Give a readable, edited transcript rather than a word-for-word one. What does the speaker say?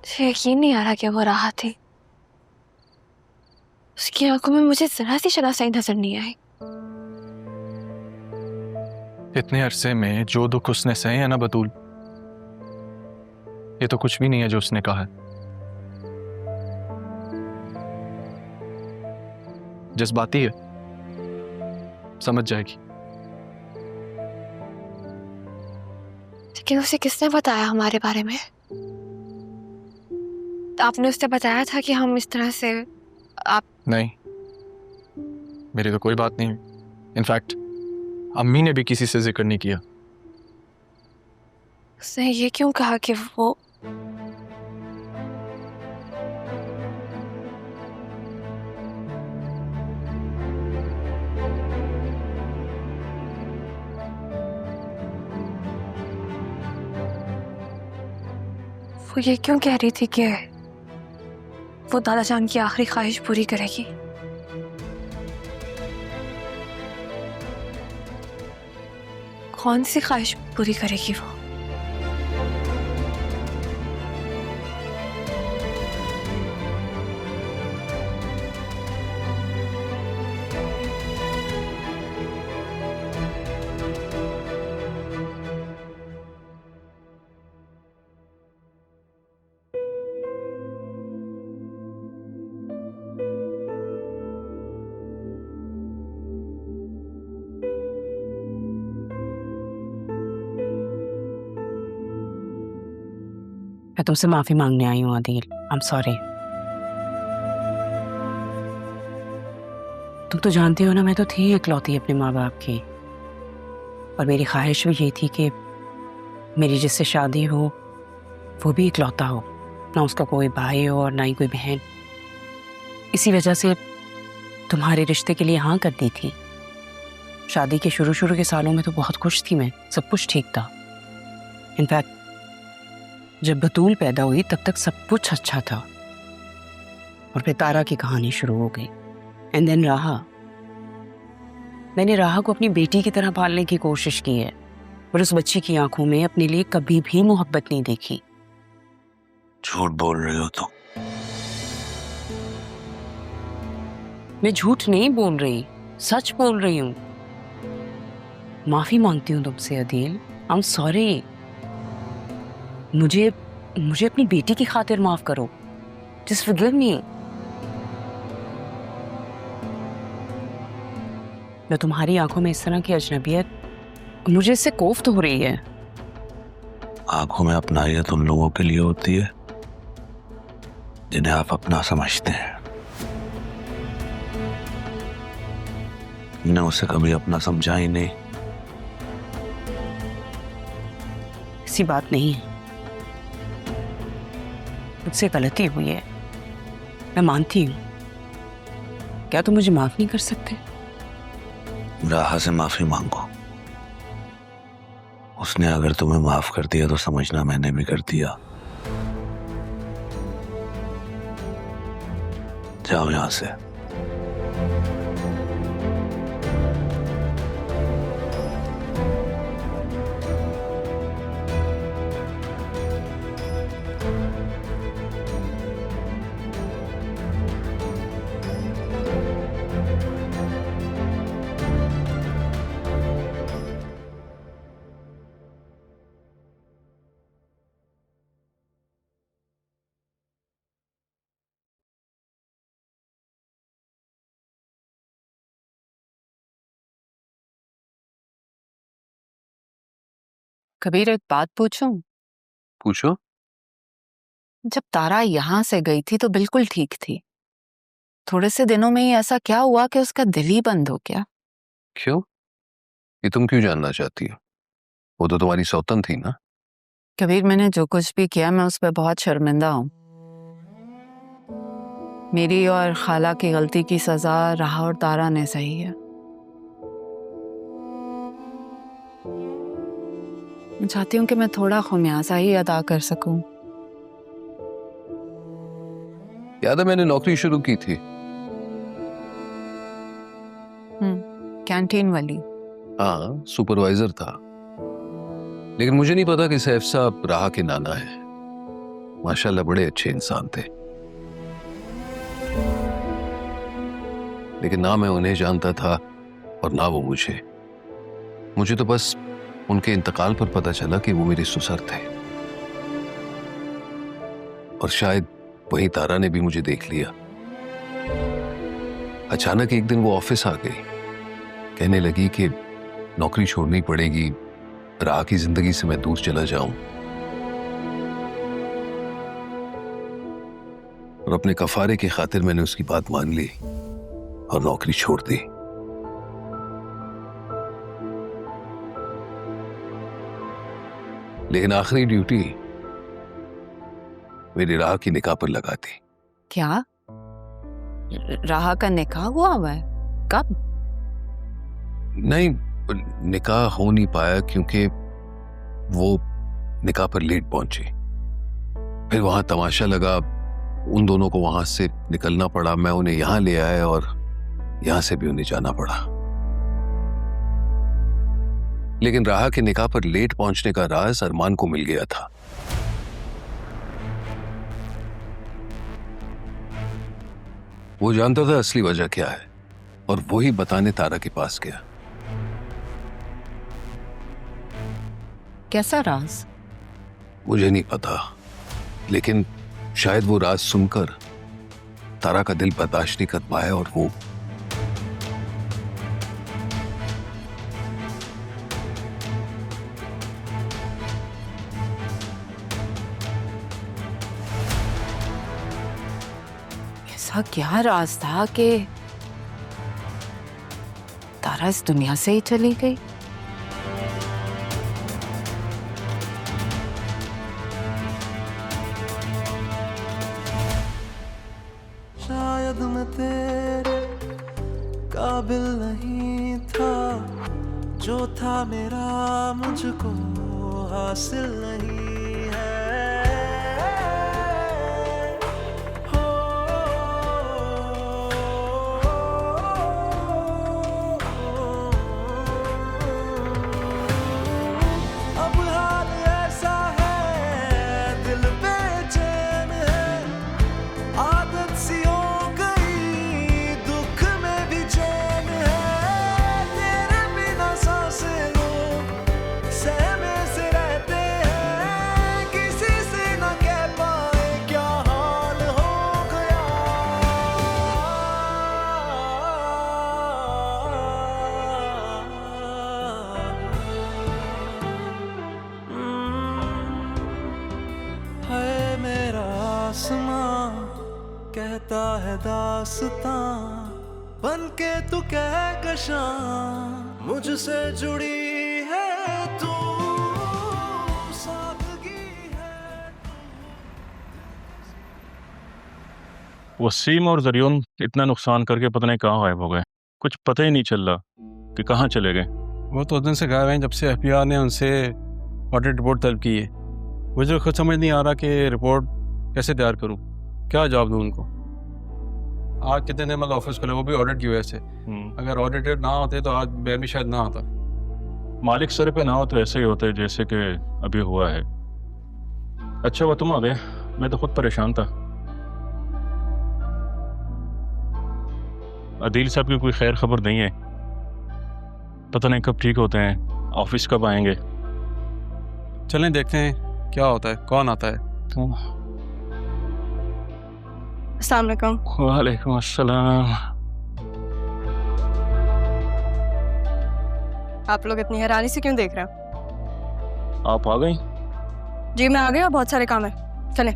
मुझे यकीन नहीं आ रहा कि वो राह थी। उसकी आंखों में मुझे जरा सी शनासाई नजर नहीं आई। इतने अरसे में जो दुख उसने सहे है ना बतूल, ये तो कुछ भी नहीं है जो उसने कहा है। जज्बाती है, समझ जाएगी। लेकिन उसे किसने बताया हमारे बारे में? आपने उसे बताया था कि हम इस तरह से आप नहीं, मेरी तो कोई बात नहीं। इनफैक्ट अम्मी ने भी किसी से जिक्र नहीं किया। उसने ये क्यों कहा कि वो ये क्यों कह रही थी कि वो दादा जान की आखिरी ख्वाहिश पूरी करेगी? कौन सी ख्वाहिश पूरी करेगी वो? मैं तुमसे माफी मांगने आई हूँ आदिल। I am sorry. तुम तो जानते हो ना, मैं तो थी इकलौती अपने माँ बाप की, और मेरी ख्वाहिश भी ये थी कि मेरी जिससे शादी हो वो भी इकलौता हो, ना उसका कोई भाई हो और ना ही कोई बहन। इसी वजह से तुम्हारे रिश्ते के लिए हाँ कर दी थी। शादी के शुरू शुरू के सालों में तो बहुत खुश थी मैं, सब कुछ ठीक था। इनफैक्ट जब बतूल पैदा हुई तब तक सब कुछ अच्छा था, और फिर तारा की कहानी शुरू हो गई। एंड देन राहा। मैंने राहा को अपनी बेटी की तरह पालने की कोशिश की है, पर उस बच्ची की आंखों में अपने लिए कभी भी मोहब्बत नहीं देखी। झूठ बोल रहे हो तुम। मैं झूठ नहीं बोल रही, सच बोल रही हूँ। माफी मांगती हूँ तुमसे अदील। I am sorry. मुझे अपनी बेटी की खातिर माफ करो। Just forgive me. मैं तुम्हारी आंखों में इस तरह की अजनबियत मुझे इससे कोफ्त हो रही है। आंखों में अपनायत उन लोगों के लिए होती है जिन्हें आप अपना समझते हैं। मैंने उसे कभी अपना समझा ही नहीं। ऐसी बात नहीं है, मुझसे गलती हुई है, मैं मानती हूँ। क्या तुम मुझे माफ नहीं कर सकते? राहा से माफी मांगो। उसने अगर तुम्हें माफ कर दिया तो समझना मैंने भी कर दिया। जाओ यहां से। कबीर, एक बात पूछूं? पूछो। जब तारा यहाँ से गई थी तो बिल्कुल ठीक थी। थोड़े से दिनों में ही ऐसा क्या हुआ कि उसका दिल ही बंद हो गया? क्यों? ये तुम क्यों जानना चाहती हो? वो तो तुम्हारी सौतन थी ना। कबीर, मैंने जो कुछ भी किया मैं उस पर बहुत शर्मिंदा हूँ। मेरी और खाला की गलती की सजा राहा और तारा ने सही है। मैं चाहती हूँ कि मैं थोड़ा खुमियाजा ही अदा कर सकूं। याद है मैंने नौकरी शुरू की थी। कैंटीन वाली। हाँ, सुपरवाइजर था। लेकिन मुझे नहीं पता कि सैफ साहब राहा के नाना है। माशाल्लाह बड़े अच्छे इंसान थे, लेकिन ना मैं उन्हें जानता था और ना वो मुझे। मुझे तो बस उनके इंतकाल पर पता चला कि वो मेरे ससुर थे, और शायद वही तारा ने भी मुझे देख लिया। अचानक एक दिन वो ऑफिस आ गई, कहने लगी कि नौकरी छोड़नी पड़ेगी, राह की जिंदगी से मैं दूर चला जाऊं, और अपने कफारे की खातिर मैंने उसकी बात मान ली और नौकरी छोड़ दी। लेकिन आखिरी ड्यूटी मेरी राह की निकाह पर लगा दी। क्या राह का निकाह हुआ है? कब? नहीं, निकाह हो नहीं पाया क्योंकि वो निकाह पर लेट पहुंची। फिर वहां तमाशा लगा, उन दोनों को वहां से निकलना पड़ा, मैं उन्हें यहां ले आया और यहां से भी उन्हें जाना पड़ा। लेकिन राह के निकाह पर लेट पहुंचने का राज अरमान को मिल गया था। वो जानता था असली वजह क्या है, और वही बताने तारा के पास गया। कैसा राज? मुझे नहीं पता, लेकिन शायद वो राज सुनकर तारा का दिल बर्दाश्त नहीं कर पाया और वो ऐसा क्या राज था कि तारा इस दुनिया से ही चली गई? शायद मैं तेरे काबिल नहीं था, जो था मेरा मुझको हासिल नहीं है। हो अब हाल ऐसा है, दिल बेचैन है, आदत सी हो गई, दुख में भी चैन है। तेरे बिना सांसें लोग सहमे से रहते हैं, किसी से न कह पाए क्या हाल हो गया। है मेरा आसमां कहता है दास्तां, बन के तू कहकशां मुझसे जुड़ी है तू, सादगी है। वसीम और जरियन इतना नुकसान करके पता नहीं कहाँ गायब हो गए, कुछ पता ही नहीं चल रहा कि कहाँ चले गए। वो तो उस दिन से गायब हैं जब से FBI ने उनसे ऑडिट रिपोर्ट तलब की है। मुझे खुद समझ नहीं आ रहा कि रिपोर्ट कैसे तैयार करूं, क्या जवाब दूं उनको। आज कितने दिन मतलब ऑफिस खुले, वो भी ऑडिट की वजह से। अगर ऑडिटेड ना होते तो आज मैं भी शायद ना आता। मालिक सर पे ना हो तो ऐसे ही होते जैसे कि अभी हुआ है। अच्छा वो तुम आ गए, मैं तो खुद परेशान था। अदील साहब की कोई खैर खबर नहीं है, पता नहीं कब ठीक होते हैं, ऑफिस कब आएंगे। चलें देखते हैं क्या होता है, कौन आता है। अस्सलाम वालेकुम। वालेकुम अस्सलाम। आप लोग इतनी हैरानी से क्यों देख रहे हो? आप आ गई? जी मैं आ गई और बहुत सारे काम है, चलें।